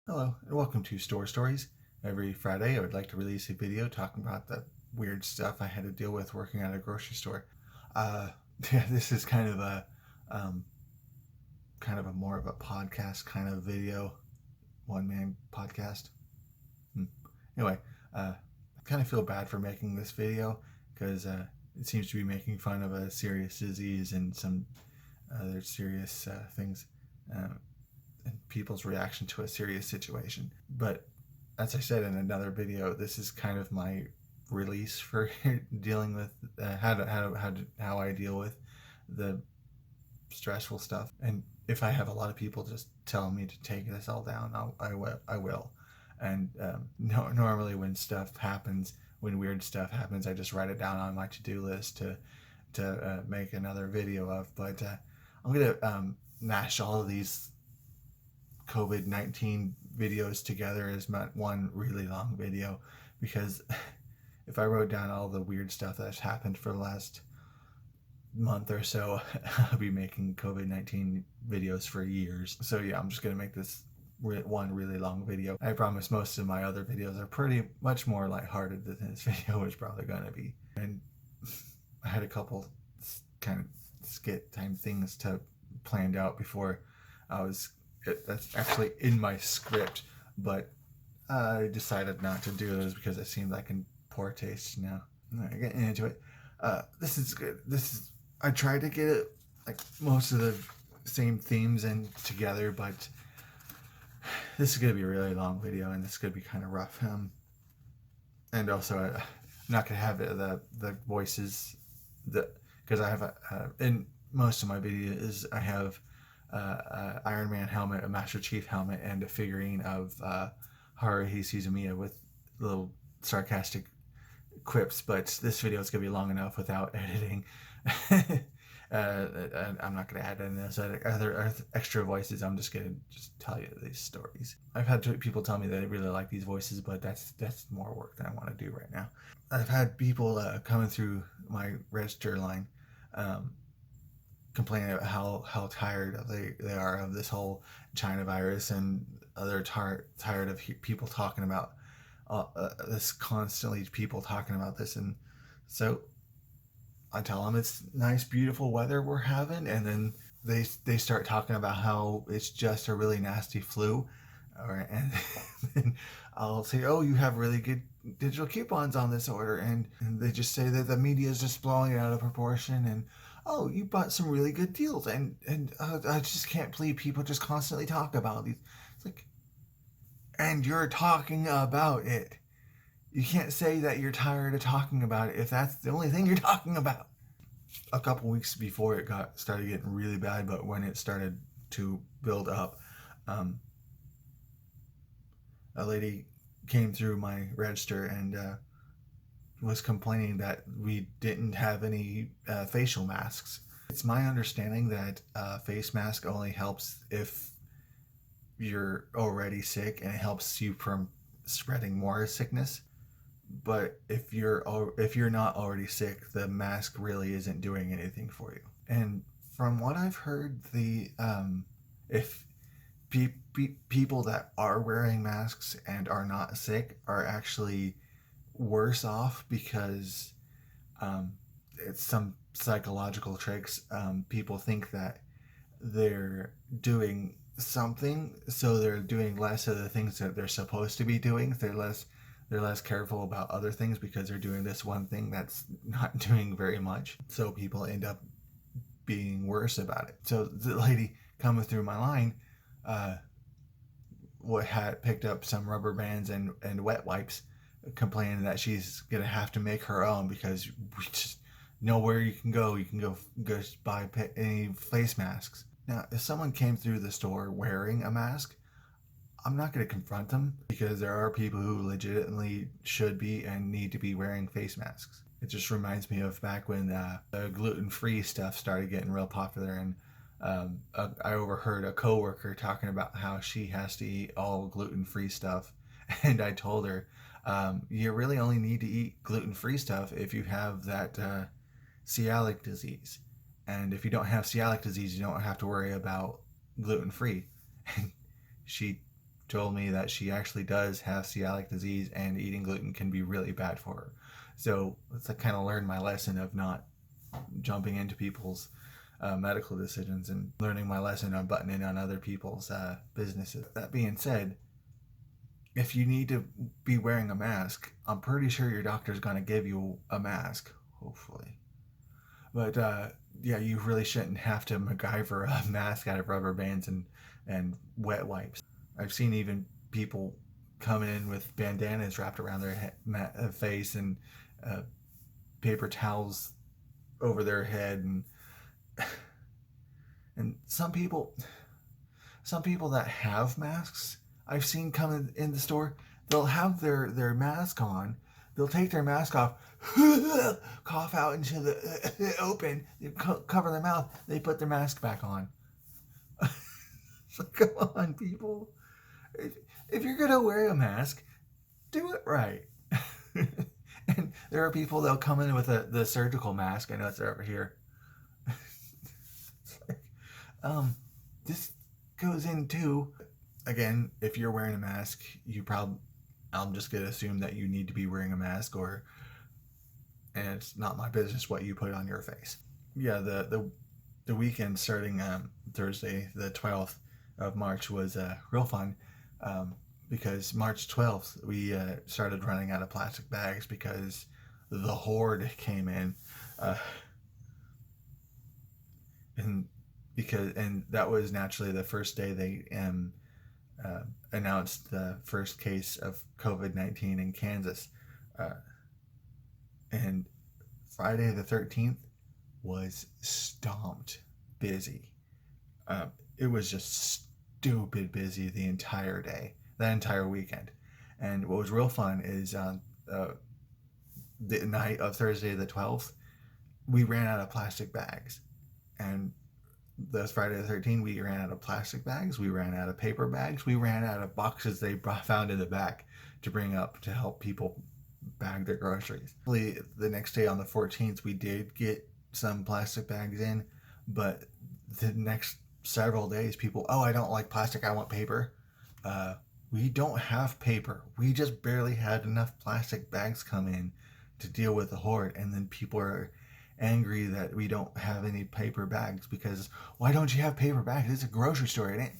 Hello, and welcome to Store Stories. Every Friday, I would like to release a video talking about the weird stuff I had to deal with working at a grocery store. Uh, yeah, this is um, kind of a more of a podcast kind of video, one-man podcast. Hmm. Anyway, I kind of feel bad for making this video because it seems to be making fun of a serious disease and some other serious things. And people's reaction to a serious situation. But as I said in another video, this is kind of my release for dealing with how I deal with the stressful stuff. And if I have a lot of people just telling me to take this all down, I will. And normally when stuff happens, when weird stuff happens, I just write it down on my to-do list to make another video of. But I'm gonna mash all of these COVID-19 videos together as one really long video, because if I wrote down all the weird stuff that's happened for the last month or so, I'll be making COVID-19 videos for years. So yeah, I'm just gonna make this one really long video. I promise most of my other videos are pretty much more lighthearted than this video is probably gonna be. And I had a couple kind of skit time things planned out before that's actually in my script, but I decided not to do those because it seemed like in poor taste now. Getting into it. This is good. I tried to get it like most of the same themes in together, but this is gonna be a really long video and this is gonna be kind of rough. And also I'm not gonna have the voices because I have in most of my videos I have Iron Man helmet, a Master Chief helmet, and a figurine of Haruhi Suzumiya with little sarcastic quips. But this video is going to be long enough without editing. I'm not going to add in those other extra voices. I'm just going to tell you these stories. I've had people tell me that they really like these voices, but that's more work than I want to do right now. I've had people coming through my register line complaining about how tired they are of this whole China virus, and they're tired of people talking about this constantly, people talking about this. And so I tell them it's nice, beautiful weather we're having, and then they start talking about how it's just a really nasty flu, and then I'll say, oh, you have really good digital coupons on this order, and they just say that the media is just blowing it out of proportion, and oh, you bought some really good deals, and I just can't believe people just constantly talk about these. It's like, and you're talking about it. You can't say that you're tired of talking about it if that's the only thing you're talking about. A couple weeks before it started getting really bad, but when it started to build up, a lady came through my register and was complaining that we didn't have any facial masks. It's my understanding that face mask only helps if you're already sick, and it helps you from spreading more sickness. But if you're not already sick, the mask really isn't doing anything for you. And from what I've heard, if people that are wearing masks and are not sick are actually worse off, because it's some psychological tricks. People think that they're doing something, so they're doing less of the things that they're supposed to be doing. They're less careful about other things because they're doing this one thing that's not doing very much. So people end up being worse about it. So the lady coming through my line had picked up some rubber bands and wet wipes, complaining that she's gonna have to make her own because we just know where you can go. You can go buy any face masks. Now, if someone came through the store wearing a mask, I'm not going to confront them, because there are people who legitimately should be and need to be wearing face masks. It just reminds me of back when the gluten-free stuff started getting real popular, and I overheard a coworker talking about how she has to eat all gluten-free stuff, and I told her, you really only need to eat gluten-free stuff if you have that celiac disease. And if you don't have celiac disease, you don't have to worry about gluten-free. And she told me that she actually does have celiac disease and eating gluten can be really bad for her. So it's I kind of learned my lesson of not jumping into people's medical decisions and learning my lesson on buttoning on other people's businesses. That being said, if you need to be wearing a mask, I'm pretty sure your doctor's going to give you a mask, hopefully. But yeah, you really shouldn't have to MacGyver a mask out of rubber bands and wet wipes. I've seen even people coming in with bandanas wrapped around their face and uh, paper towels over their head, and some people that have masks I've seen come in the store, they'll have their mask on, they'll take their mask off, cough out into the open, cover their mouth, they put their mask back on. So come on, people. If you're gonna wear a mask, do it right. And there are people that'll come in with the surgical mask. I know it's over here. It's like, this goes into, again, if you're wearing a mask, I'm just gonna assume that you need to be wearing a mask, and it's not my business what you put on your face. Yeah, the weekend starting Thursday, the 12th of March, was real fun. Because March 12th, we started running out of plastic bags because the horde came in. And that was naturally the first day they announced the first case of COVID-19 in Kansas. And Friday the 13th was stomped busy. It was just stupid busy the entire day, that entire weekend. And what was real fun is on the night of Thursday the 12th, we ran out of plastic bags. And this Friday the 13th, we ran out of plastic bags, we ran out of paper bags, we ran out of boxes they found in the back to bring up to help people bag their groceries. The next day on the 14th, we did get some plastic bags in, but the next several days, people, I don't like plastic, I want paper. We don't have paper. We just barely had enough plastic bags come in to deal with the horde, and then people are angry that we don't have any paper bags because why don't you have paper bags? It's a grocery store, isn't it?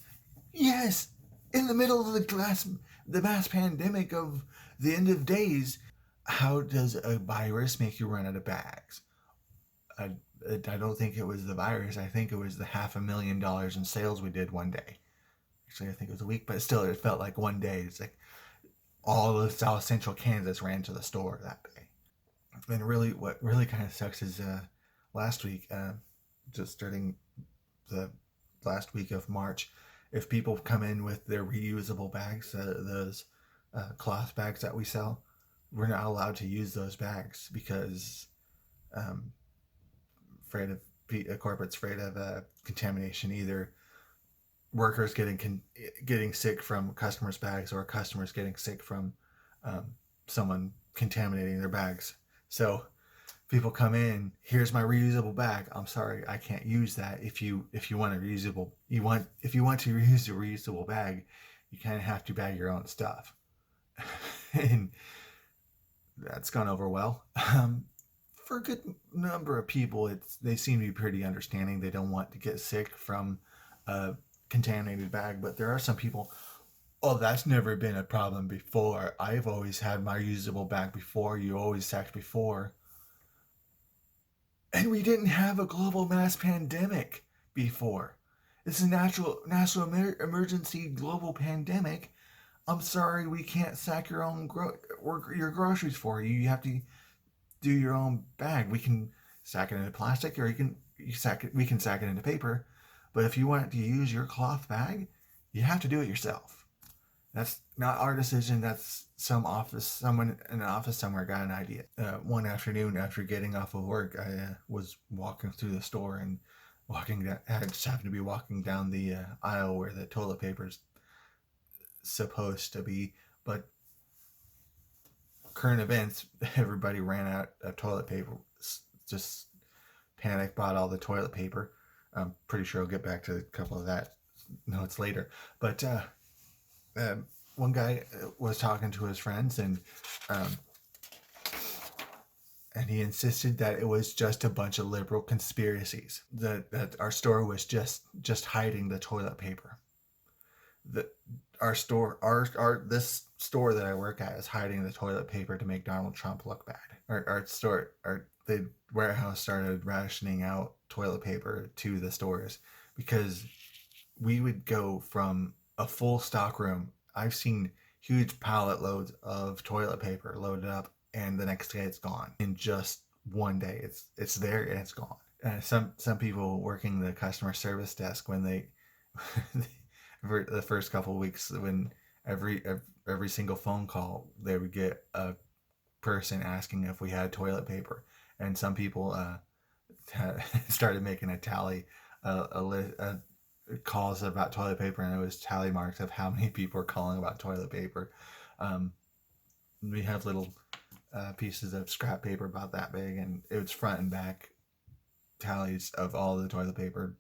Yes, in the middle of the mass pandemic of the end of days. How does a virus make you run out of bags? I don't think it was the virus. I think it was the $500,000 in sales we did one day. Actually, I think it was a week, but still, it felt like one day. It's like all of South Central Kansas ran to the store that day. And really, what really kind of sucks is last week, just starting the last week of March, if people come in with their reusable bags, those cloth bags that we sell, we're not allowed to use those bags because corporate's afraid of contamination, either workers getting sick from customers' bags or customers getting sick from someone contaminating their bags. So people come in, here's my reusable bag. I'm sorry, I can't use that. If you want to reuse a reusable bag, you kind of have to bag your own stuff. And that's gone over well. For a good number of people, they seem to be pretty understanding. They don't want to get sick from a contaminated bag, but there are some people, that's never been a problem before. I've always had my reusable bag before. You always sacked before. And we didn't have a global mass pandemic before. It's a national emergency global pandemic. I'm sorry, we can't sack your own your groceries for you. You have to do your own bag. We can sack it into plastic, or we can sack it into paper. But if you want to use your cloth bag, you have to do it yourself. That's not our decision. That's someone in an office somewhere got an idea. One afternoon after getting off of work, I was walking through the store and I just happened to be walking down the aisle where the toilet paper's supposed to be, but current events, everybody ran out of toilet paper, just panic bought all the toilet paper. I'm pretty sure I'll get back to a couple of that notes later, but One guy was talking to his friends, um, and he insisted that it was just a bunch of liberal conspiracies, that our store was just hiding the toilet paper. The our store our this store that I work at is hiding the toilet paper to make Donald Trump look bad. Our store our the warehouse started rationing out toilet paper to the stores because we would go from a full stock room. I've seen huge pallet loads of toilet paper loaded up, and the next day it's gone in just one day. It's there and it's gone. Some people working the customer service desk when they for the first couple of weeks when every single phone call they would get a person asking if we had toilet paper, and some people started making a tally, calls about toilet paper, and it was tally marks of how many people are calling about toilet paper. Um, we have little pieces of scrap paper about that big, and it was front and back tallies of all the toilet paper.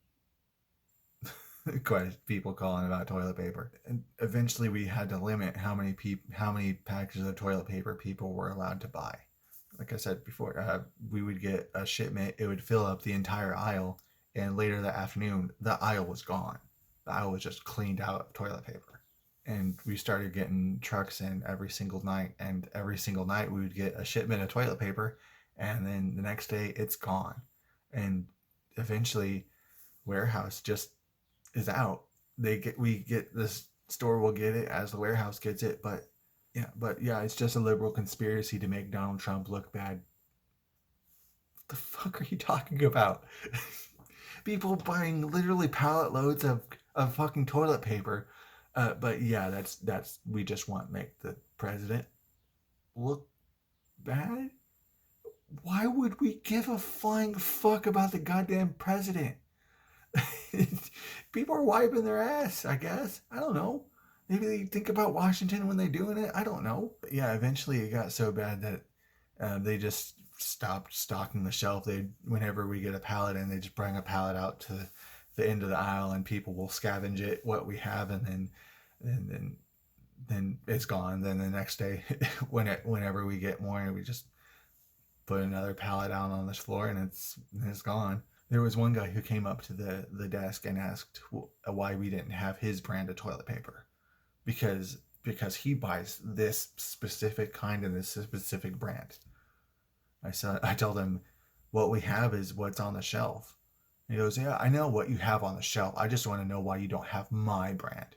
Quite people calling about toilet paper, and eventually we had to limit how many packages of toilet paper people were allowed to buy. Like I said before, we would get a shipment, it would fill up the entire aisle, and later that afternoon, the aisle was gone. The aisle was just cleaned out of toilet paper. And we started getting trucks in every single night, and every single night we would get a shipment of toilet paper, and then the next day it's gone. And eventually, warehouse just is out. We get this store will get it as the warehouse gets it, but yeah, it's just a liberal conspiracy to make Donald Trump look bad. What the fuck are you talking about? People buying literally pallet loads of fucking toilet paper. But yeah, that's we just want to make the president look bad. Why would we give a flying fuck about the goddamn president? People are wiping their ass, I guess. I don't know. Maybe they think about Washington when they're doing it. I don't know. But yeah, eventually it got so bad that they just stopped stocking the shelf. They, whenever we get a pallet in, they just bring a pallet out to the end of the aisle, and people will scavenge it what we have, and then it's gone. Then the next day, whenever we get more, we just put another pallet out on this floor, and it's gone. There was one guy who came up to the desk and asked why we didn't have his brand of toilet paper, because he buys this specific kind and this specific brand. I told him what we have is what's on the shelf. And he goes, yeah, I know what you have on the shelf. I just want to know why you don't have my brand.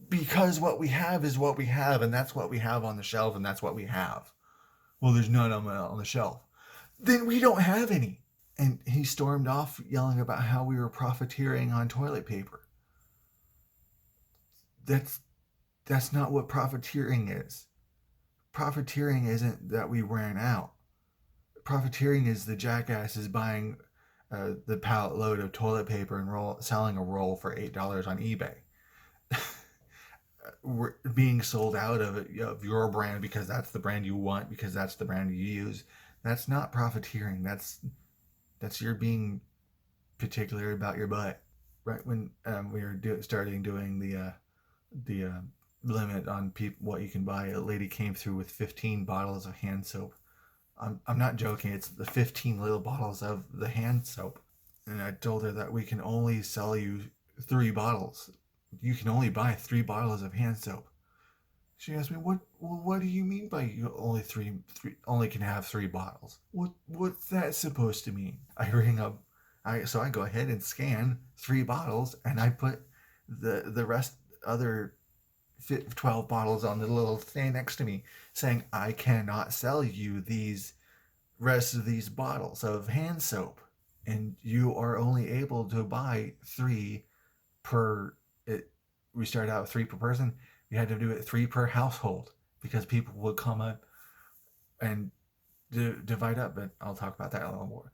Because what we have is what we have, and that's what we have on the shelf, and that's what we have. Well, there's none on the shelf. Then we don't have any. And he stormed off yelling about how we were profiteering on toilet paper. That's not what profiteering is. Profiteering isn't that we ran out. Profiteering is the jackasses buying the pallet load of toilet paper and selling a roll for $8 on eBay. We're being sold out of your brand because that's the brand you want, because that's the brand you use. That's not profiteering. That's your being particular about your butt. Right when we were starting doing the limit on what you can buy, a lady came through with 15 bottles of hand soap. I'm not joking. It's the 15 little bottles of the hand soap, and I told her that we can only sell you 3 bottles. You can only buy 3 bottles of hand soap. She asked me, "What do you mean by you only can have 3 bottles? What's that supposed to mean?" I ring up, so I go ahead and scan 3 bottles, and I put the rest other 12 bottles on the little thing next to me, saying I cannot sell you these rest of these bottles of hand soap, and you are only able to buy 3 per. We started out with 3 per person. We had to do it 3 per household because people would come up and divide up. But I'll talk about that a little more.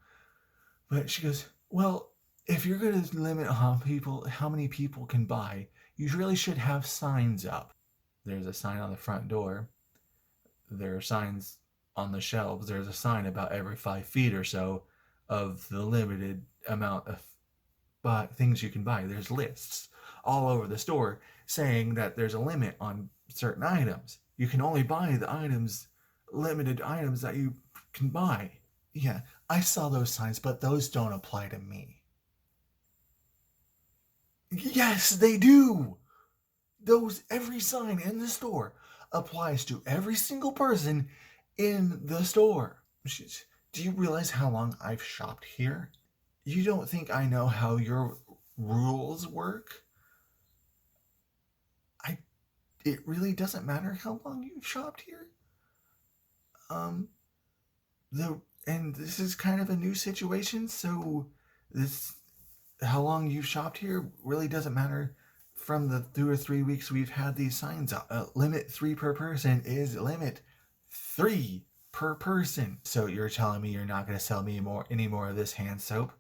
But she goes, well, if you're going to limit how many people can buy, you really should have signs up. There's a sign on the front door. There are signs on the shelves. There's a sign about every 5 feet or so of the limited amount of things you can buy. There's lists. all over the store saying that there's a limit on certain items. You can only buy the items, limited items that you can buy. Yeah, I saw those signs, but those don't apply to me. Yes, they do. Every sign in the store applies to every single person in the store. Do you realize how long I've shopped here? You don't think I know how your rules work? I It really doesn't matter how long you've shopped here. Um the and this is kind of a new situation, so this how long you've shopped here really doesn't matter. From the 2 or 3 weeks we've had these signs up, limit 3 per person is limit 3 per person. So you're telling me you're not going to sell me any more of this hand soap?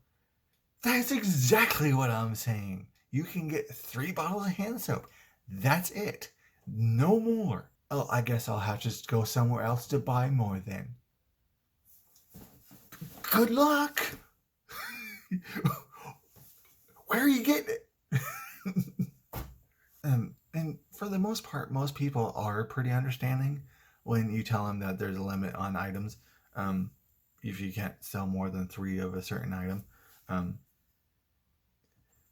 That's exactly what I'm saying. You can get 3 bottles of hand soap. That's it. No more. Oh, I guess I'll have to just go somewhere else to buy more then. Good luck. Where are you getting it? And for the most part, most people are pretty understanding when you tell them that there's a limit on items. If you can't sell more than 3 of a certain item,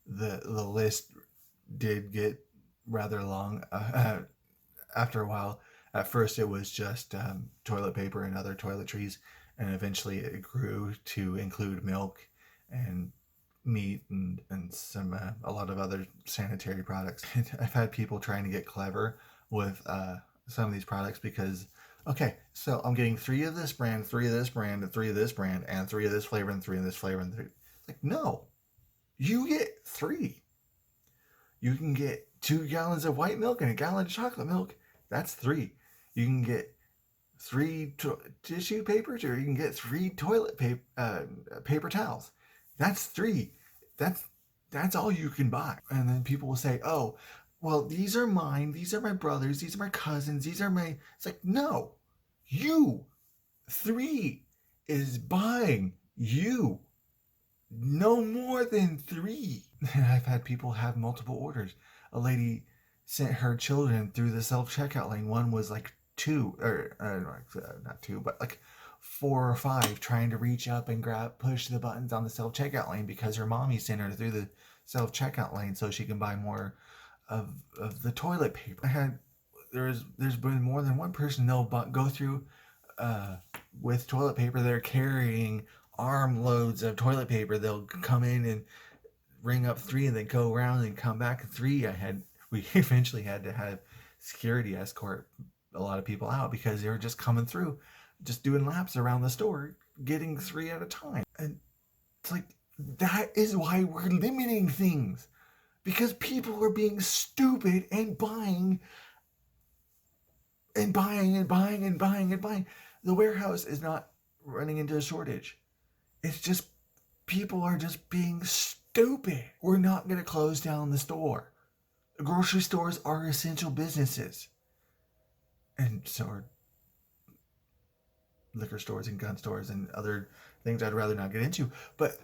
the list did get rather long after a while. At first, it was just toilet paper and other toiletries, and eventually it grew to include milk and meat and some a lot of other sanitary products. I've had people trying to get clever with some of these products because, okay, so I'm getting 3 of this brand, 3 of this brand, and 3 of this brand, and 3 of this flavor, and 3 of this flavor, and 3. Like, no, you get 3. You can get 2 gallons of white milk and a gallon of chocolate milk. That's 3. You can get 3 tissue papers, or you can get 3 toilet paper towels. That's 3. That's all you can buy. And then people will say, "Oh, well, these are mine. These are my brothers. These are my cousins. These are my." It's like, no, you 3 is buying you. No more than 3. I've had people have multiple orders. A lady sent her children through the self-checkout lane. One was like 2, or not 2, but like 4 or 5, trying to reach up and push the buttons on the self-checkout lane because her mommy sent her through the self-checkout lane so she can buy more of the toilet paper. There's been more than one person they'll go through with toilet paper. They're carrying armloads of toilet paper. They'll come in and ring up 3 and then go around and come back 3. We eventually had to have security escort a lot of people out because they were just coming through, just doing laps around the store, getting 3 at a time. And it's like, that is why we're limiting things, because people are being stupid and buying and buying and buying and buying and buying. The warehouse is not running into a shortage. It's just people are just being stupid. We're not going to close down the store. Grocery stores are essential businesses. And so are liquor stores and gun stores and other things I'd rather not get into. But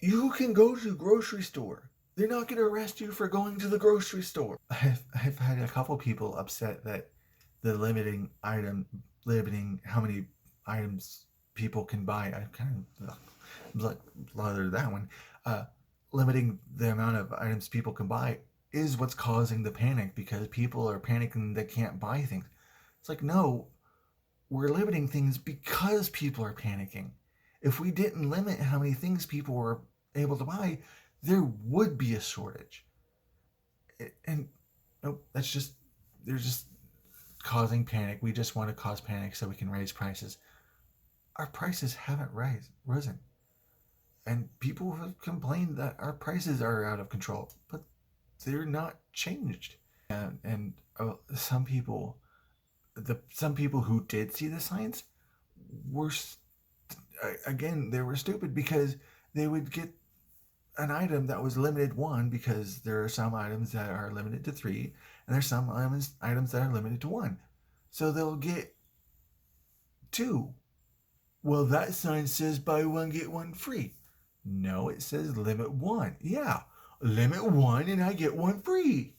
you can go to the grocery store. They're not going to arrest you for going to the grocery store. I've had a couple people upset that the limiting how many items people can buy. I kind of bothered that one. Limiting the amount of items people can buy is what's causing the panic, because people are panicking they can't buy things. It's like, no, we're limiting things because people are panicking. If we didn't limit how many things people were able to buy, there would be a shortage. And nope, they're just causing panic. We just want to cause panic so we can raise prices. Our prices haven't risen. And people have complained that our prices are out of control, but they're not changed. And some people who did see the signs were, again, they were stupid because they would get an item that was limited 1, because there are some items that are limited to 3, and there's some items that are limited to 1. So they'll get 2. Well, that sign says buy 1 get 1 free. No, it says limit 1. Yeah. limit one and I get one free.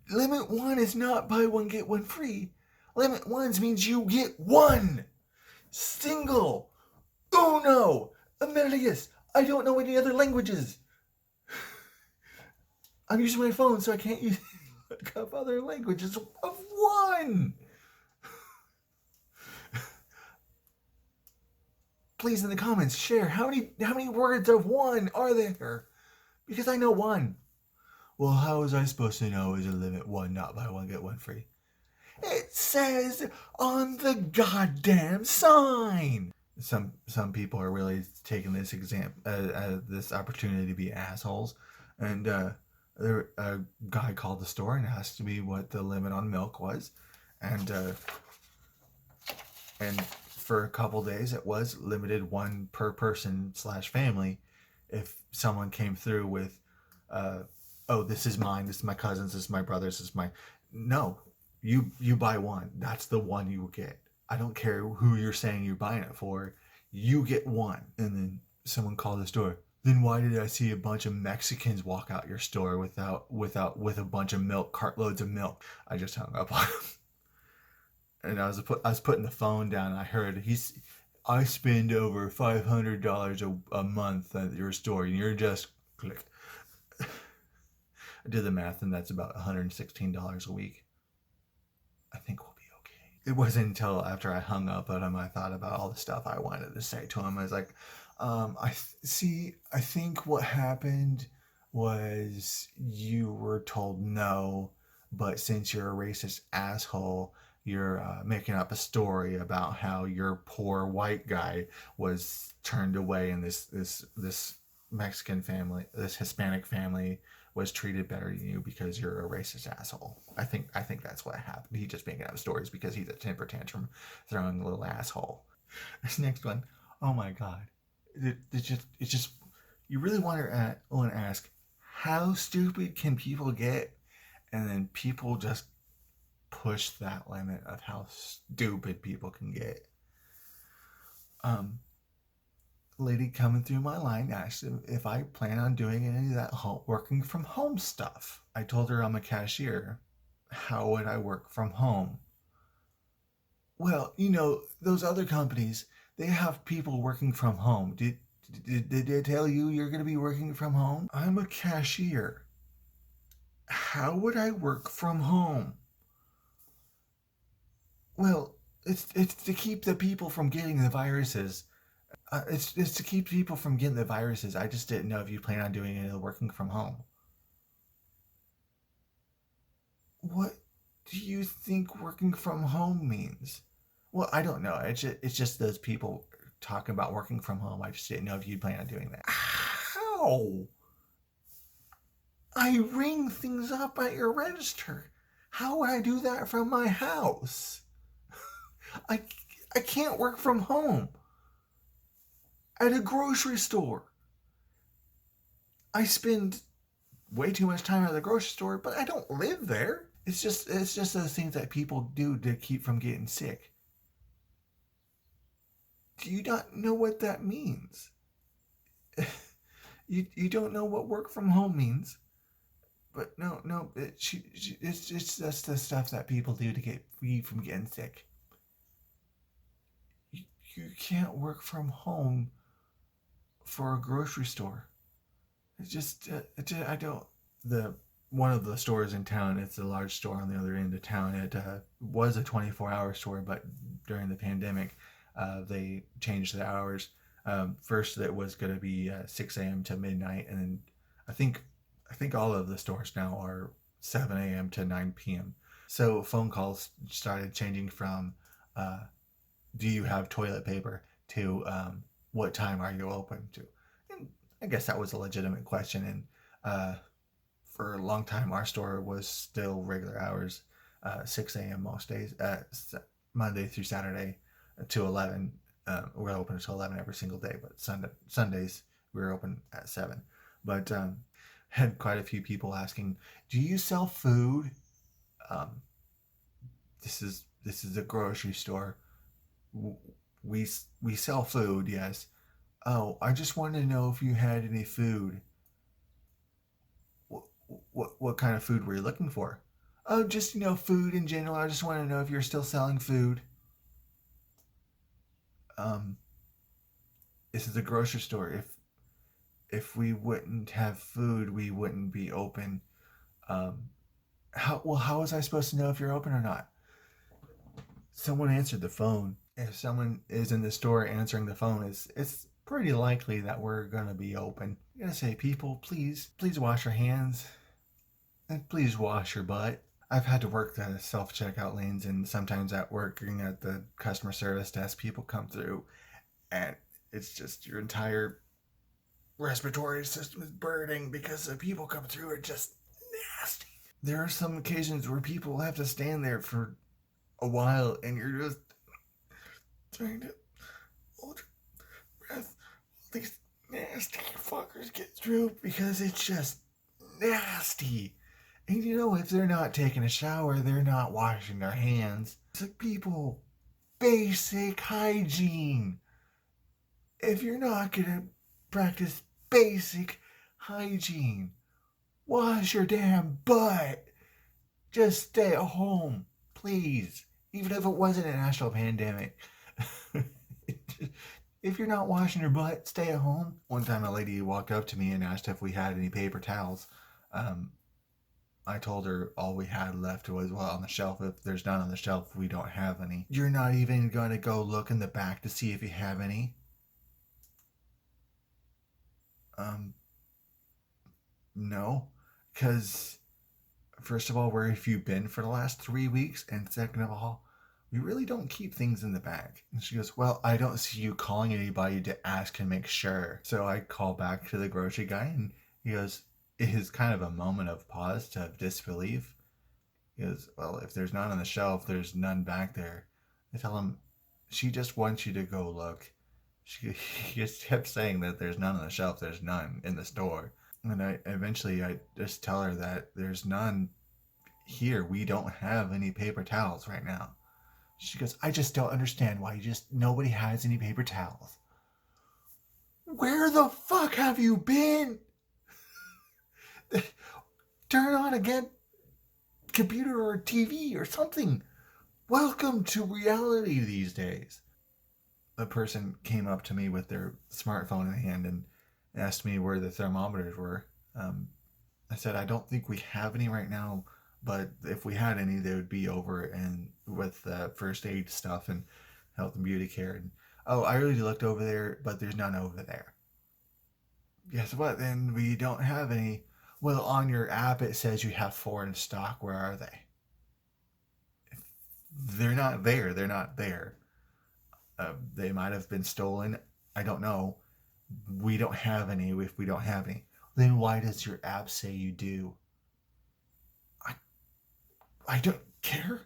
Limit one is not buy one, get one free. Limit ones means you get one. Single. Uno. Emilius. I don't know any other languages. I'm using my phone, so I can't use look up other languages of one. Please, in the comments, share how many words of one are there? Because I know one. Well, how was I supposed to know is a limit one, not buy one get one free? It says on the goddamn sign. Some people are really taking this this opportunity to be assholes, and a guy called the store and asked me what the limit on milk was, and for a couple days it was limited one per person / family. If someone came through with, oh, this is mine, this is my cousin's, this is my brother's, this is my, no, you buy one. That's the one you will get. I don't care who you're saying you're buying it for. You get one. And then someone called the store. Then why did I see a bunch of Mexicans walk out your store with a bunch of milk, cartloads of milk? I just hung up on him. And I was putting the phone down. And I heard I spend over $500 a month at your store, and you're just click. I did the math, and that's about $116 a week. I think we'll be okay. It wasn't until after I hung up on him I thought about all the stuff I wanted to say to him. I was like, I think what happened was you were told no, but since you're a racist asshole, you're making up a story about how your poor white guy was turned away and this Mexican family, this Hispanic family was treated better than you because you're a racist asshole. I think that's what happened. He just making up stories because he's a temper tantrum throwing a little asshole. This next one, oh my god, it's just you really want to ask how stupid can people get, and then people just push that limit of how stupid people can get. Lady coming through my line asked if I plan on doing any of that working from home stuff. I told her I'm a cashier. How would I work from home? Well, those other companies, they have people working from home. Did they tell you you're going to be working from home? I'm a cashier. How would I work from home? Well, it's to keep the people from getting the viruses. It's to keep people from getting the viruses. I just didn't know if you plan on doing any working from home. What do you think working from home means? Well, I don't know. It's just those people talking about working from home. I just didn't know if you plan on doing that. How? I ring things up at your register. How would I do that from my house? I can't work from home. At a grocery store, I spend way too much time at the grocery store, but I don't live there. It's just those things that people do to keep from getting sick. Do you not know what that means? you don't know what work from home means. But no, it's just the stuff that people do to get free from getting sick. You can't work from home for a grocery store. It's just I don't. One of the stores in town, it's a large store on the other end of town. It was a 24-hour store, but during the pandemic, they changed the hours. First, it was going to be 6 a.m. to midnight, and then I think all of the stores now are 7 a.m. to 9 p.m. So phone calls started changing from do you have toilet paper to what time are you open to? And I guess that was a legitimate question. And for a long time, our store was still regular hours, 6 a.m. most days, Monday through Saturday to 11. We're open until 11 every single day, but Sundays we were open at 7. But had quite a few people asking, "Do you sell food?" This is a grocery store. We sell food, yes. Oh, I just wanted to know if you had any food. What, what kind of food were you looking for? Oh, just, food in general. I just want to know if you're still selling food. Um, this is a grocery store. If we wouldn't have food, we wouldn't be open. Um, how was I supposed to know if you're open or not? Someone answered the phone. If someone is in the store answering the phone, it's pretty likely that we're gonna be open. I'm gonna say, people, please wash your hands and please wash your butt. I've had to work the self checkout lanes, and sometimes at working at the customer service desk, people come through, and it's just your entire respiratory system is burning because the people come through are just nasty. There are some occasions where people have to stand there for a while, and you're just trying to hold your breath while these nasty fuckers get through because it's just nasty. And if they're not taking a shower, they're not washing their hands. It's like, people, basic hygiene. If you're not gonna practice basic hygiene, wash your damn butt. Just stay at home, please. Even if it wasn't a national pandemic. If you're not washing your butt, stay at home. One time a lady walked up to me and asked if we had any paper towels. I told her all we had left was, well, on the shelf. If there's none on the shelf, we don't have any. You're not even going to go look in the back to see if you have any? No. Because, first of all, where have you been for the last 3 weeks? And second of all, we really don't keep things in the bag. And she goes, well, I don't see you calling anybody to ask and make sure. So I call back to the grocery guy, and he goes, it is kind of a moment of pause, of disbelief. He goes, well, if there's none on the shelf, there's none back there. I tell him, she just wants you to go look. He just kept saying that there's none on the shelf, there's none in the store. And I just tell her that there's none here. We don't have any paper towels right now. She goes, I just don't understand why nobody has any paper towels. Where the fuck have you been? Turn on again, computer or TV or something. Welcome to reality these days. A person came up to me with their smartphone in hand and asked me where the thermometers were. I said, I don't think we have any right now, but if we had any, they would be over and with first aid stuff and health and beauty care. And, oh, I already looked over there, but there's none over there. Guess what? Then we don't have any. Well, on your app, it says you have 4 in stock. Where are they? They're not there. They're not there. They might have been stolen. I don't know. We don't have any. If we don't have any, then why does your app say you do? I don't care.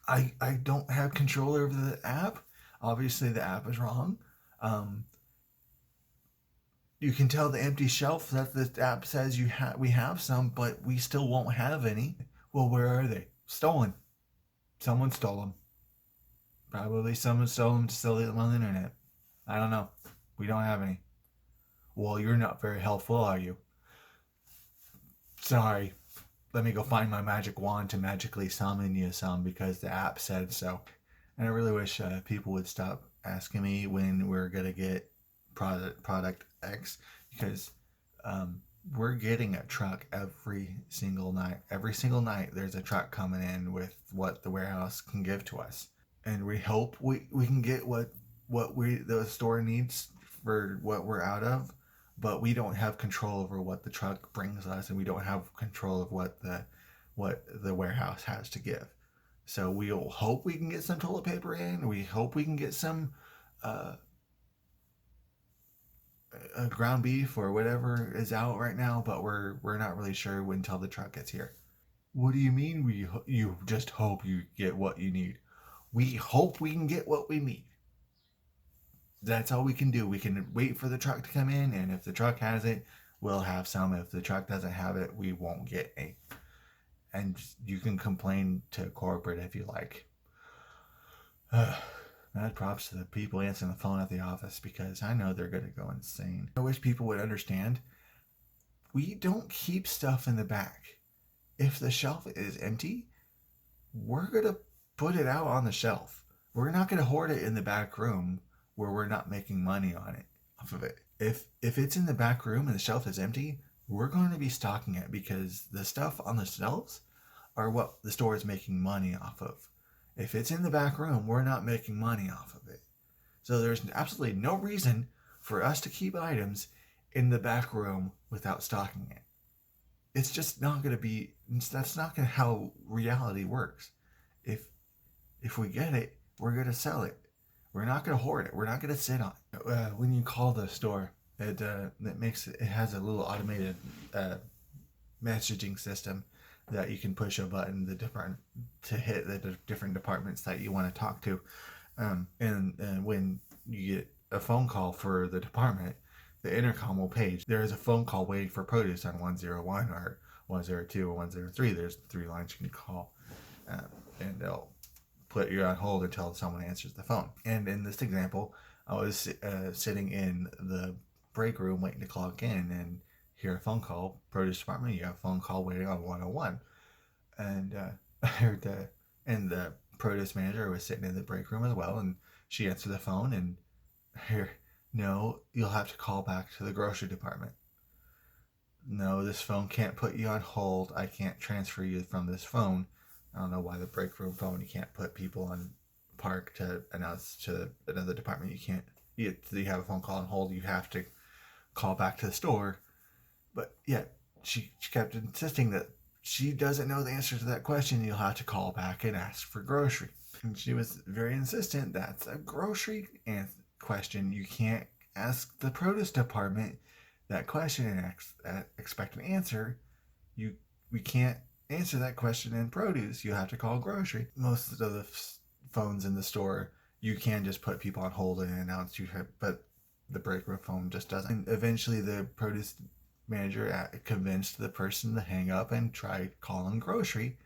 I don't have control over the app. Obviously, the app is wrong. You can tell the empty shelf that the app says we have some, but we still won't have any. Well, where are they? Stolen. Someone stole them. Probably someone stole them to sell them on the internet. I don't know. We don't have any. Well, you're not very helpful, are you? Sorry. Let me go find my magic wand to magically summon you some because the app said so. And I really wish people would stop asking me when we're going to get product X, because we're getting a truck every single night. Every single night there's a truck coming in with what the warehouse can give to us. And we hope we can get what the store needs for what we're out of, but we don't have control over what the truck brings us, and we don't have control of what the warehouse has to give. So we'll hope we can get some toilet paper in. We hope we can get some ground beef or whatever is out right now, but we're not really sure until the truck gets here. What do you mean you just hope you get what you need? We hope we can get what we need. That's all we can do. We can wait for the truck to come in, and if the truck has it, we'll have some. If the truck doesn't have it, we won't get any. And you can complain to corporate if you like. Mad props to the people answering the phone at the office because I know they're going to go insane. I wish people would understand we don't keep stuff in the back. If the shelf is empty, we're going to put it out on the shelf. We're not going to hoard it in the back room where we're not making money on it off of it. If it's in the back room and the shelf is empty, we're going to be stocking it because the stuff on the shelves are what the store is making money off of. If it's in the back room, we're not making money off of it. So there's absolutely no reason for us to keep items in the back room without stocking it. It's just not going to be, that's not going to how reality works. If we get it, we're going to sell it. We're not going to hoard it. We're not going to sit on it. When you call the store, it has a little automated messaging system that you can push a button to hit the different departments that you want to talk to. And when you get a phone call for the department, the intercom will page. There is a phone call waiting for produce on 101 or 102 or 103. There's 3 lines you can call, and they'll put you on hold until someone answers the phone. And in this example, I was sitting in the break room waiting to clock in and hear a phone call. Produce department, you have a phone call waiting on 101. And I heard the produce manager was sitting in the break room as well, and she answered the phone and here, no, you'll have to call back to the grocery department. No, this phone can't put you on hold. I can't transfer you from this phone. I don't know why the break room phone, you can't put people on park to announce to another department. You can't, you have a phone call on hold. You have to call back to the store. But yeah, she kept insisting that she doesn't know the answer to that question. You'll have to call back and ask for grocery. And she was very insistent. That's a grocery question. You can't ask the produce department that question and expect an answer. We can't answer that question in produce. You have to call grocery. Most of the phones in the store, you can just put people on hold and announce you have, but the break room phone just doesn't. And eventually the produce manager convinced the person to hang up and try calling grocery.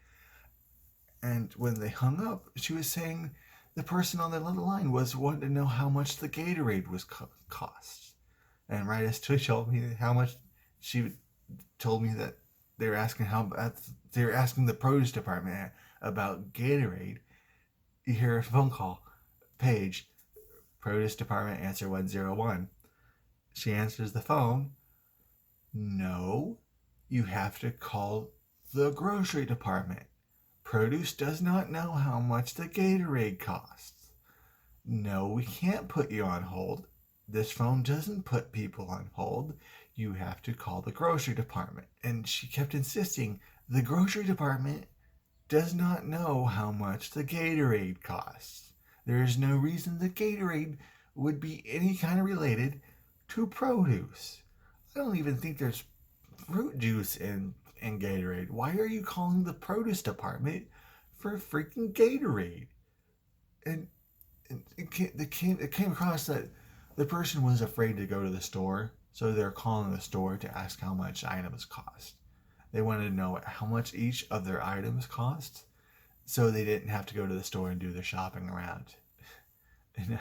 And when they hung up, she was saying the person on the other line was wanting to know how much the Gatorade was cost. And right as she told me how much, she told me that they were asking the produce department about Gatorade. You hear a phone call, page, produce department, answer 101. She answers the phone. No, you have to call the grocery department. Produce does not know how much the Gatorade costs. No, we can't put you on hold. This phone doesn't put people on hold. You have to call the grocery department. And she kept insisting the grocery department does not know how much the Gatorade costs. There is no reason the Gatorade would be any kind of related to produce. I don't even think there's fruit juice in Gatorade. Why are you calling the produce department for freaking Gatorade? And it came across that the person was afraid to go to the store, so they're calling the store to ask how much items cost. They wanted to know how much each of their items cost, so they didn't have to go to the store and do their shopping around. And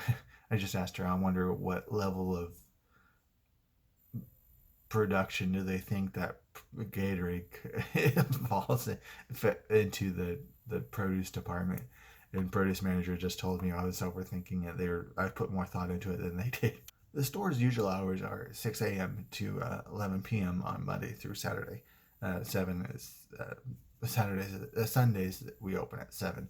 I just asked her, I wonder what level of production do they think that Gatorade falls into the produce department? And produce manager just told me I was overthinking it. I put more thought into it than they did. The store's usual hours are 6 a.m. to 11 p.m. on Monday through Saturday. 7 is Sundays we open at 7,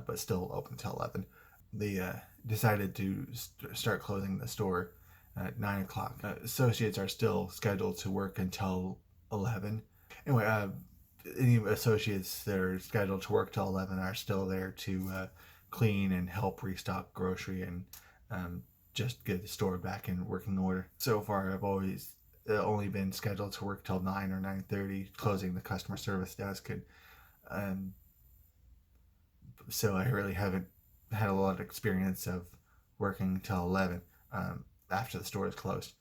but still open till 11. They decided to start closing the store at 9 o'clock. Associates are still scheduled to work until 11. Anyway, any associates that are scheduled to work till 11 are still there to clean and help restock grocery and just get the store back in working order. So far, I've always only been scheduled to work till 9 or 9:30, closing the customer service desk. And so I really haven't had a lot of experience of working till 11 after the store is closed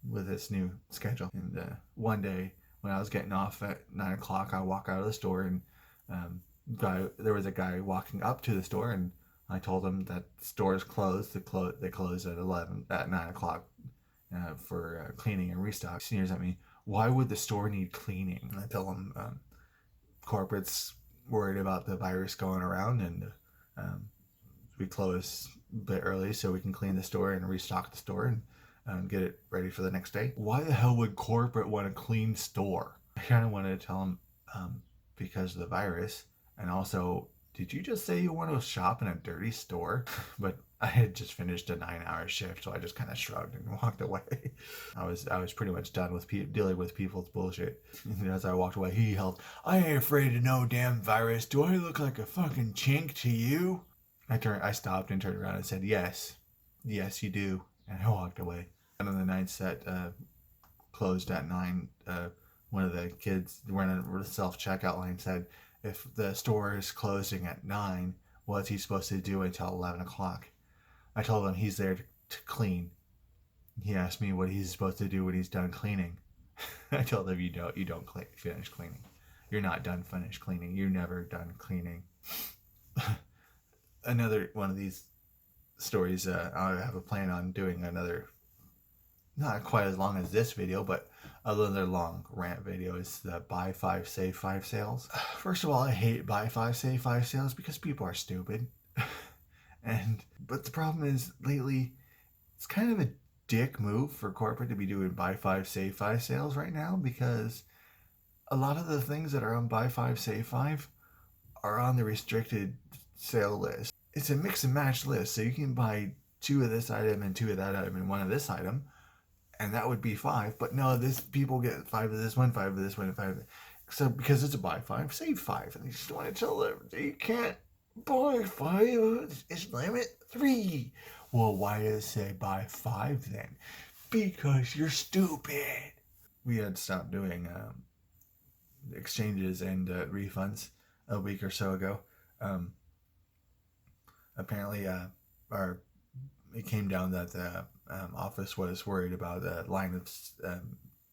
with this new schedule. And one day when I was getting off at 9 o'clock, I walk out of the store and there was a guy walking up to the store and I told them that the store is closed. They close at 9 o'clock for cleaning and restock. He sneers at me. Why would the store need cleaning? And I tell him corporate's worried about the virus going around, and we close a bit early so we can clean the store and restock the store and get it ready for the next day. Why the hell would corporate want a clean store? I kind of wanted to tell him because of the virus, and also, did you just say you want to shop in a dirty store? But I had just finished a 9-hour shift, so I just kind of shrugged and walked away. I was pretty much done with dealing with people's bullshit. And as I walked away, he yelled, "I ain't afraid of no damn virus. Do I look like a fucking chink to you?" I stopped and turned around and said, "Yes, you do," and I walked away. And on the night set closed at 9, one of the kids running the self-checkout line said, if the store is closing at 9, what's he supposed to do until 11 o'clock? I told him he's there to clean. He asked me what he's supposed to do when he's done cleaning. I told him you don't finish cleaning. You're not done finished cleaning. You're never done cleaning. Another one of these stories, I have a plan on doing another, not quite as long as this video, but another long rant video is the buy 5 save 5 sales. First of all, I hate buy 5 save 5 sales because people are stupid. But the problem is lately it's kind of a dick move for corporate to be doing buy 5 save 5 sales right now, because a lot of the things that are on buy 5 save 5 are on the restricted sale list. It's a mix and match list, so you can buy 2 of this item and 2 of that item and 1 of this item, and that would be 5. But no, people get 5 of this one, 5 of this one, and 5 of that. So because it's a buy 5 save 5, and they just want to tell them you can't buy 5. It's limit 3. Well, why does it say buy 5 then? Because you're stupid. We had stopped doing exchanges and refunds a week or so ago. Apparently, it came down that the office was worried about the line of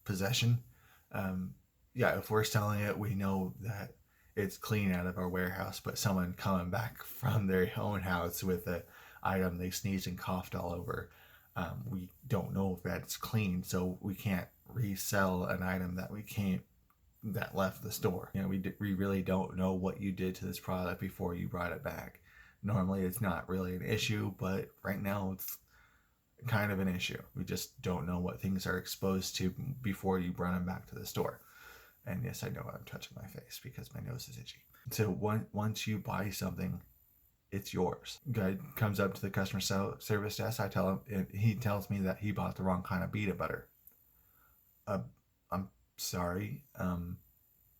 possession. If we're selling it, we know that it's clean out of our warehouse, but someone coming back from their own house with an item they sneezed and coughed all over, we don't know if that's clean, so we can't resell an item that left the store. We really don't know what you did to this product before you brought it back. Normally it's not really an issue, but right now it's kind of an issue. We just don't know what things are exposed to before you bring them back to the store. And yes, I know I'm touching my face because my nose is itchy. So once you buy something, it's yours. Guy comes up to the customer service desk. I tell him, and he tells me that he bought the wrong kind of peanut butter. I'm sorry.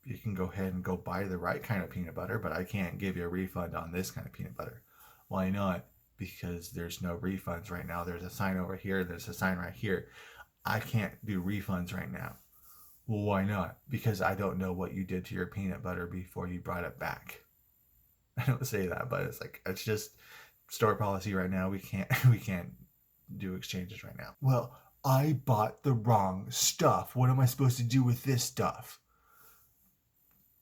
You can go ahead and go buy the right kind of peanut butter, but I can't give you a refund on this kind of peanut butter. Why not? Because there's no refunds right now. There's a sign over here. There's a sign right here. I can't do refunds right now. Well, why not? Because I don't know what you did to your peanut butter before you brought it back. I don't say that, but it's just store policy right now. We can't do exchanges right now. Well, I bought the wrong stuff. What am I supposed to do with this stuff?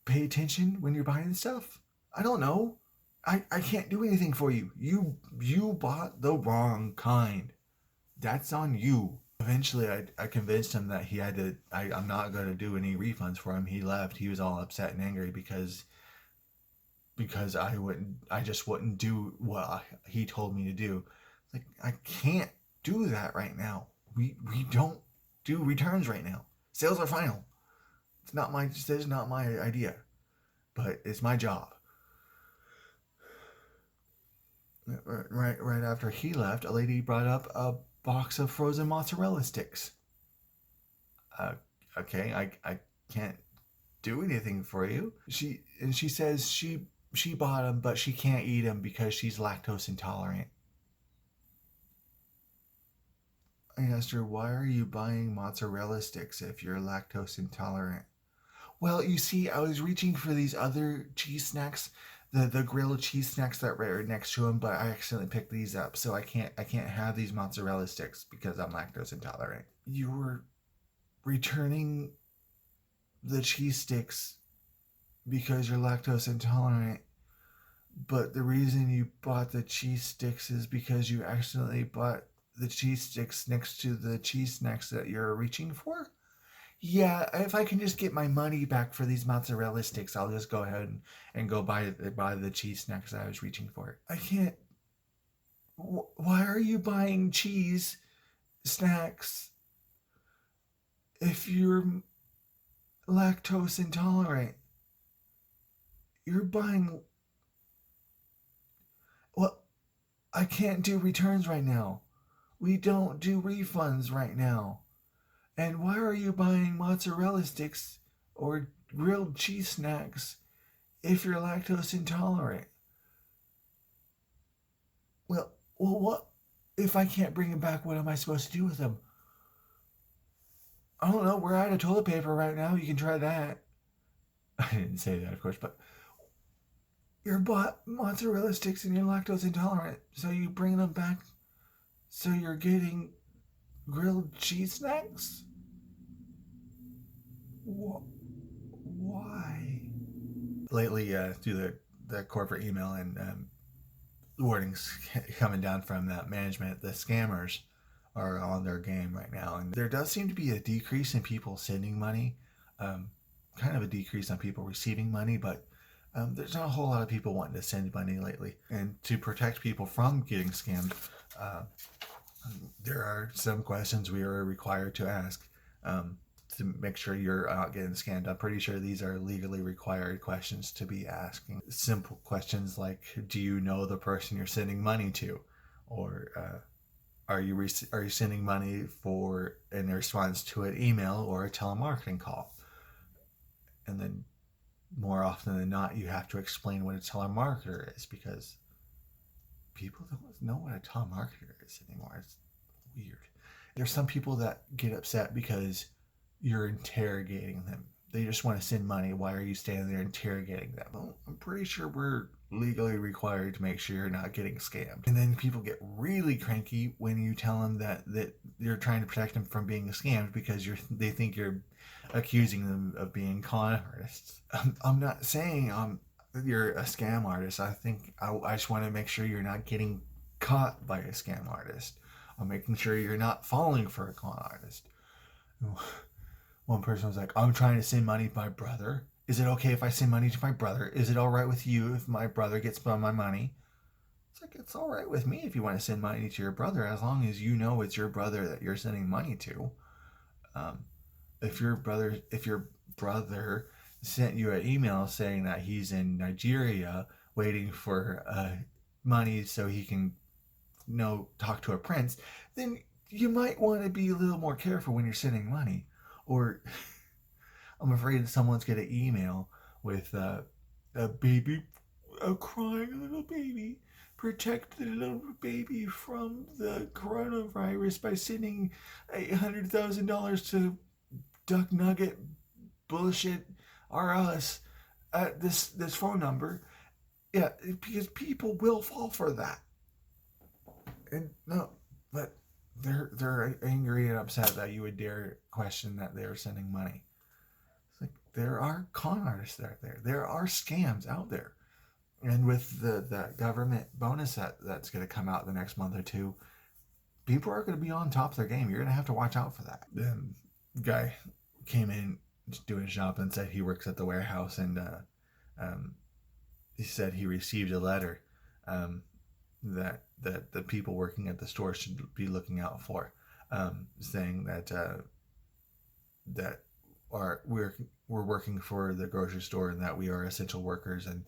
Pay attention when you're buying stuff? I don't know. I can't do anything for you. You bought the wrong kind. That's on you. Eventually, I convinced him that I'm not going to do any refunds for him. He left. He was all upset and angry because I just wouldn't do what he told me to do. I can't do that right now. We don't do returns right now. Sales are final. This is not my idea, but it's my job. Right after he left, a lady brought up a box of frozen mozzarella sticks. Okay, I can't do anything for you. She says she bought them, but she can't eat them because she's lactose intolerant. I asked her, why are you buying mozzarella sticks if you're lactose intolerant? Well, you see, I was reaching for these other cheese snacks, the grilled cheese snacks that were next to them, but I accidentally picked these up, so I can't have these mozzarella sticks because I'm lactose intolerant. You were returning the cheese sticks because you're lactose intolerant, but the reason you bought the cheese sticks is because you accidentally bought the cheese sticks next to the cheese snacks that you're reaching for? Yeah, if I can just get my money back for these mozzarella sticks, I'll just go ahead and go buy the cheese snacks I was reaching for. I can't. Why are you buying cheese snacks if you're lactose intolerant? You're buying. Well, I can't do returns right now. We don't do refunds right now. And why are you buying mozzarella sticks or grilled cheese snacks if you're lactose intolerant? Well, what if I can't bring them back? What am I supposed to do with them? I don't know. We're out of toilet paper right now. You can try that. I didn't say that, of course, but you're bought mozzarella sticks and you're lactose intolerant, so you bring them back. So you're getting grilled cheese snacks? Why? Lately, through the corporate email and warnings coming down from that management, the scammers are on their game right now, and there does seem to be a decrease in people sending money, kind of a decrease on people receiving money, but there's not a whole lot of people wanting to send money lately. And to protect people from getting scammed, there are some questions we are required to ask to make sure you're not getting scammed. I'm pretty sure these are legally required questions to be asking. Simple questions like, do you know the person you're sending money to? Or are you sending money for in response to an email or a telemarketing call? And then more often than not, you have to explain what a telemarketer is, because people don't know what a telemarketer is anymore. It's weird. There's some people that get upset because you're interrogating them. They just want to send money. Why are you standing there interrogating them? Well, I'm pretty sure we're legally required to make sure you're not getting scammed. And then people get really cranky when you tell them that you're trying to protect them from being scammed because they think you're accusing them of being con artists. I'm not saying you're a scam artist. I think I just want to make sure you're not getting caught by a scam artist. I'm making sure you're not falling for a con artist. One person was like, I'm trying to send money to my brother. Is it okay if I send money to my brother? Is it all right with you if my brother gets my money? It's like, it's all right with me if you want to send money to your brother, as long as you know it's your brother that you're sending money to. If your brother sent you an email saying that he's in Nigeria waiting for money so he can talk to a prince, then you might want to be a little more careful when you're sending money. Or I'm afraid someone's going to email with a baby, a crying little baby. Protect the little baby from the coronavirus by sending $800,000 to Duck Nugget bullshit R us at this phone number. Yeah, because people will fall for that. And no, but they're angry and upset that you would dare question that they're sending money. It's like, there are con artists out there. There are scams out there. And with the government bonus that's going to come out the next month or two, people are going to be on top of their game. You're going to have to watch out for that. The guy came in doing shopping and said he works at the warehouse, and he said he received a letter that the people working at the store should be looking out for, saying that we're working for the grocery store and that we are essential workers, and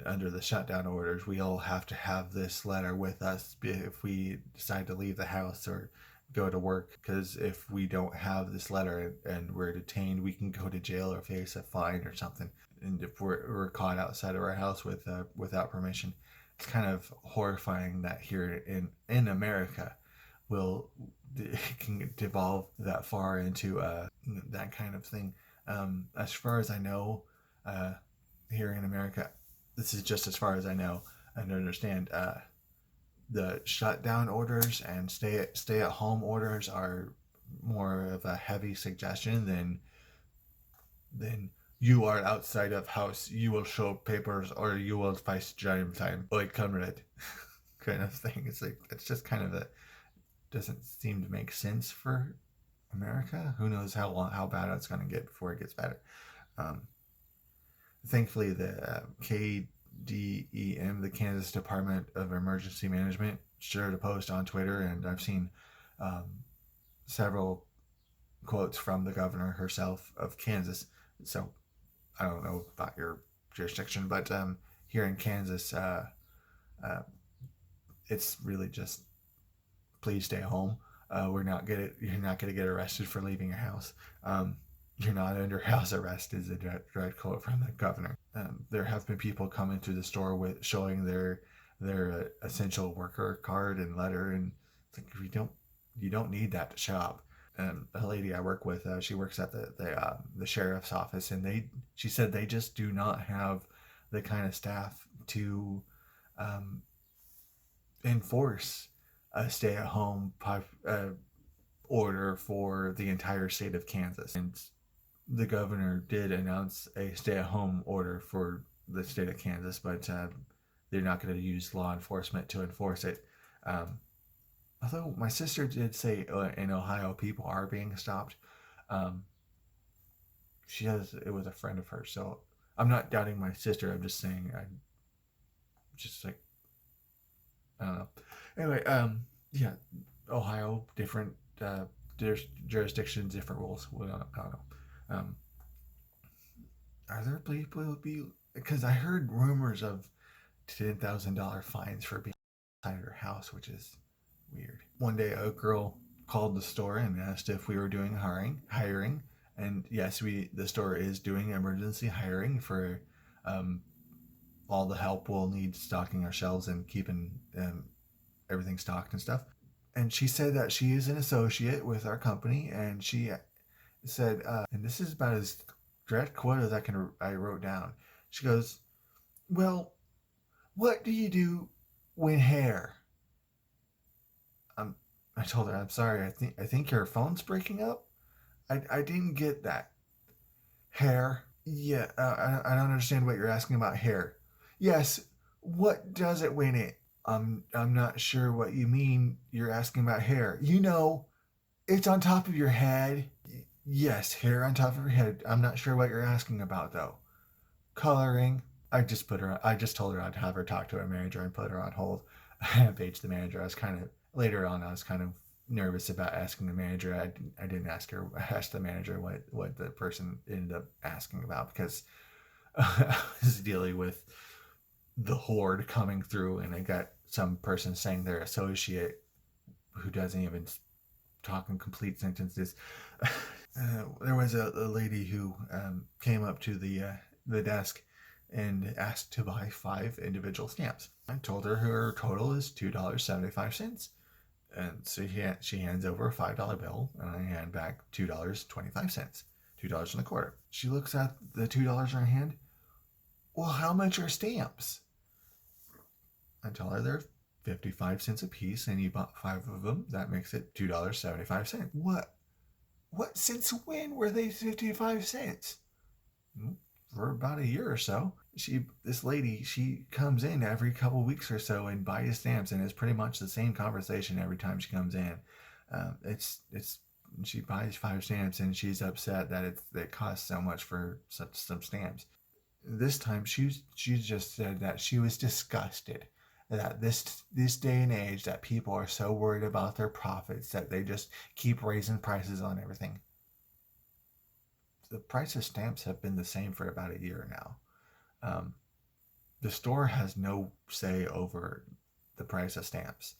under the shutdown orders we all have to have this letter with us if we decide to leave the house or go to work, because if we don't have this letter and we're detained, we can go to jail or face a fine or something. And if we're caught outside of our house without permission, it's kind of horrifying that here in America can devolve that far into that kind of thing. As far as I know, here in America, this is just as far as I know and understand. The shutdown orders and stay at home orders are more of a heavy suggestion than You are outside of house. You will show papers, or you will face jail time. Like comrade, kind of thing. It's like it's just kind of a doesn't seem to make sense for America. Who knows how bad it's going to get before it gets better. Um, Thankfully, the KDEM, the Kansas Department of Emergency Management, shared a post on Twitter, and I've seen um, several quotes from the governor herself of Kansas. So I don't know about your jurisdiction, but here in Kansas, uh, it's really just please stay home. You're not gonna get arrested for leaving your house. You're not under house arrest is a direct quote from the governor. There have been people coming to the store with showing their essential worker card and letter, and it's like you don't need that to shop. A lady I work with, she works at the sheriff's office, and she said they just do not have the kind of staff to um, enforce a stay-at-home order for the entire state of Kansas. And the governor did announce a stay-at-home order for the state of Kansas, but they're not going to use law enforcement to enforce it. Um, Although my sister did say in Ohio people are being stopped. Um, she has it was a friend of hers, so I'm not doubting my sister. I'm just saying I'm just like I don't know. Anyway, yeah, Ohio different jurisdictions, different rules. Well, I don't know. Um, are there people be because I heard rumors of $10,000 fines for being outside her house, which is weird. One day, a girl called the store and asked if we were doing hiring, and yes, the store is doing emergency hiring for um, all the help we'll need stocking our shelves and keeping everything stocked and stuff. And she said that she is an associate with our company, and she said, and this is about as direct quote as I wrote down. She goes, "Well, what do you do with hair?" Um, I told her, "I'm sorry. I think your phone's breaking up. I didn't get that. Hair? Yeah. I don't understand what you're asking about hair. Yes. What does it win it? I'm not sure what you mean. You're asking about hair. You know, it's on top of your head. Yes, hair on top of your head. I'm not sure what you're asking about though. Coloring. I just told her I'd have her talk to her manager and put her on hold. I paged the manager. Later on, I was kind of nervous about asking the manager. I didn't ask her. I asked the manager what the person ended up asking about because I was dealing with the horde coming through, and I got some person saying they're associate who doesn't even talk in complete sentences. There was a lady who came up to the desk and asked to buy 5 individual stamps. I told her her total is $2.75, and so she hands over a $5 bill, and I hand back $2.25, $2.25. She looks at the $2 in her hand. Well, how much are stamps? I tell her they're 55 cents a piece, and you bought 5 of them. That makes it $2.75. What? What? Since when were they 55 cents? For about a year or so. This lady, she comes in every couple weeks or so and buys stamps, and it's pretty much the same conversation every time she comes in. It's she buys 5 stamps and she's upset that it costs so much for some stamps. This time she just said that she was disgusted that this day and age that people are so worried about their profits that they just keep raising prices on everything. The price of stamps have been the same for about a year now. Um, the store has no say over the price of stamps,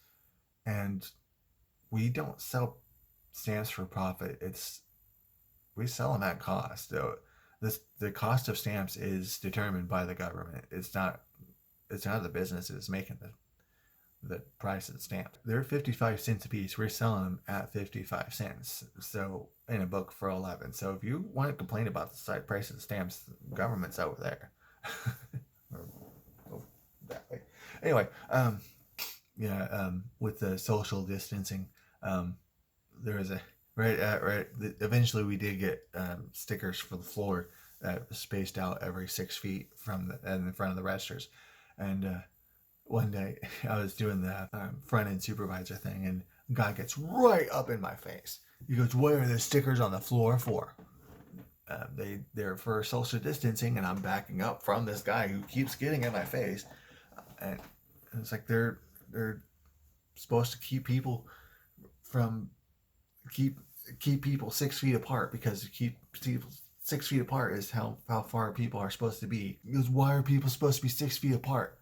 and we don't sell stamps for profit. We sell them at cost. So the cost of stamps is determined by the government. It's not the businesses making the price of the stamp. They're 55 cents a piece. We're selling them at 55 cents. So in a book for 11. So if you want to complain about the side price of the stamps, the government's over there. Or that way. Anyway, with the social distancing, there was a right. Eventually, we did get stickers for the floor spaced out every 6 feet in front of the registers. And one day I was doing the front end supervisor thing, and a guy gets right up in my face. He goes, "What are the stickers on the floor for?" They're for social distancing, and I'm backing up from this guy who keeps getting in my face. And it's like they're supposed to keep people from keep people 6 feet apart, because keep people 6 feet apart is how far people are supposed to be. He goes, "Why are people supposed to be 6 feet apart?"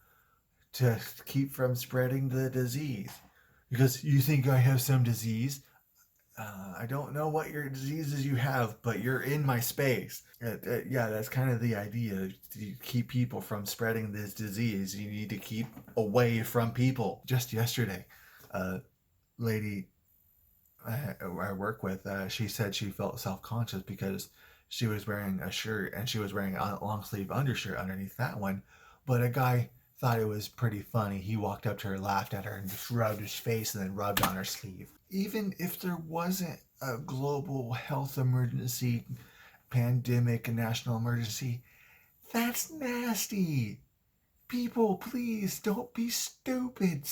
"To keep from spreading the disease." Because you think I have some disease? I don't know what your diseases you have, but you're in my space. Yeah, that's kind of the idea. To keep people from spreading this disease, you need to keep away from people. Just yesterday, a lady I work with, she said she felt self-conscious because she was wearing a shirt and she was wearing a long sleeve undershirt underneath that one. But a guy thought it was pretty funny. He walked up to her, laughed at her, and just rubbed his face and then rubbed on her sleeve. Even if there wasn't a global health emergency, pandemic, and national emergency, that's nasty. People, please don't be stupid.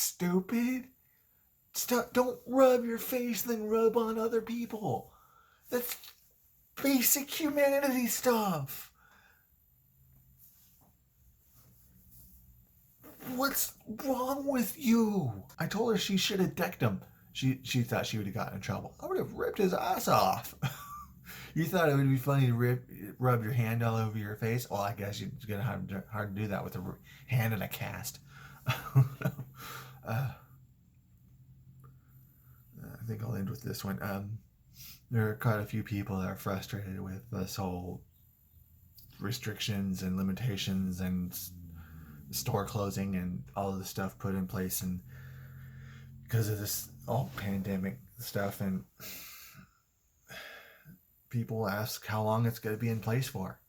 Stop, don't rub your face then rub on other people. That's basic humanity stuff. What's wrong with you? I told her she should have decked him. She thought she would have gotten in trouble. I would have ripped his ass off. You thought it would be funny to rub your hand all over your face? Well, I guess you're going to have hard to do that with a hand in a cast. I think I'll end with this one. There are quite a few people that are frustrated with this whole restrictions and limitations and store closing and all of the stuff put in place, and because of this all pandemic stuff, and people ask how long it's going to be in place for.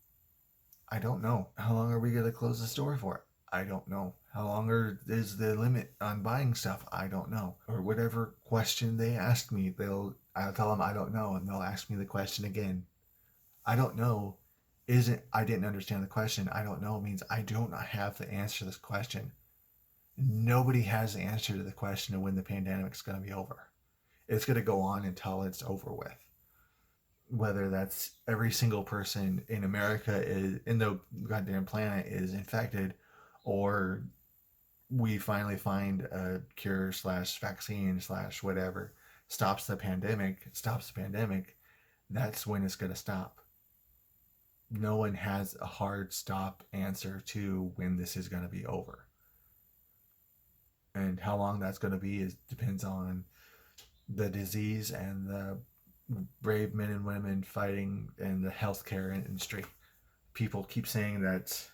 I don't know. How long are we going to close the store for? I don't know. How long is the limit on buying stuff? I don't know. Or whatever question they ask me, I'll tell them I don't know, and they'll ask me the question again. I don't know isn't I didn't understand the question. I don't know means I do not have the answer to this question. Nobody has the answer to the question of when the pandemic is going to be over. It's going to go on until it's over with. Whether that's every single person in America is in the goddamn planet is infected, or we finally find a cure / vaccine / whatever stops the pandemic, that's when it's going to stop. No one has a hard stop answer to when this is going to be over. And how long that's going to be depends on the disease and the brave men and women fighting in the healthcare industry. People keep saying that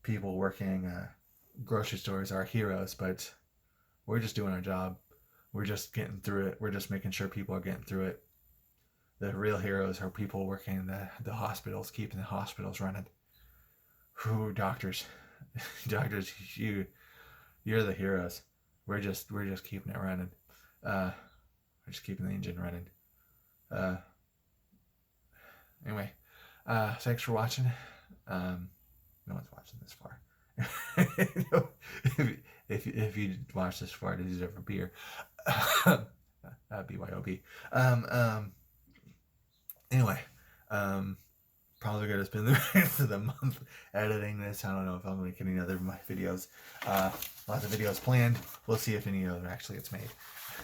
people working grocery stores are heroes, but we're just doing our job. We're just getting through it. We're just making sure people are getting through it. The real heroes are people working in the hospitals, keeping the hospitals running. Who doctors, you're the heroes. We're just keeping it running. We're just keeping the engine running. Anyway, thanks for watching. No one's watching this far. if you watch this far, you deserve a beer. BYOB. Anyway, probably gonna spend the rest of the month editing this. I don't know if I'm making any other of my videos. Lots of videos planned. We'll see if any other actually gets made.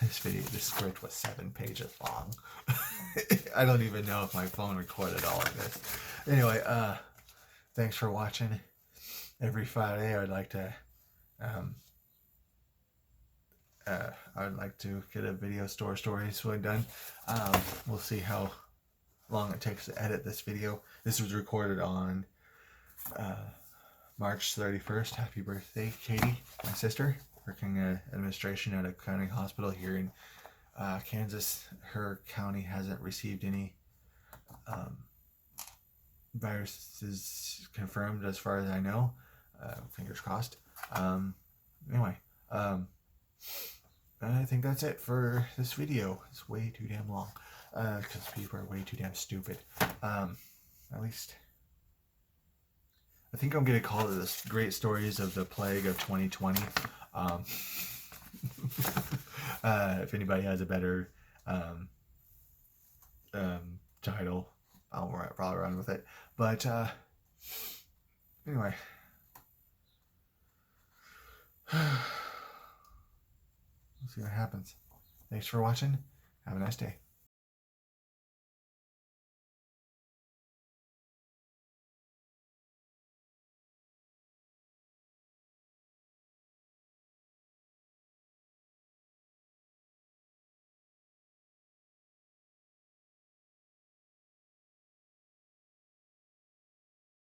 This script was 7 pages long. I don't even know if my phone recorded all of this. Anyway, thanks for watching. Every Friday, I'd like to get a video store story done. We'll see how long it takes to edit this video. This was recorded on March 31st. Happy birthday, Katie, my sister, working administration at a county hospital here in Kansas. Her county hasn't received any viruses confirmed as far as I know. Fingers crossed. Anyway, I think that's it for this video. It's way too damn long because people are way too damn stupid. At least I think I'm going to call this Great Stories of the Plague of 2020. If anybody has a better title, I'll probably run with it. But anyway, we'll see what happens. Thanks for watching. Have a nice day.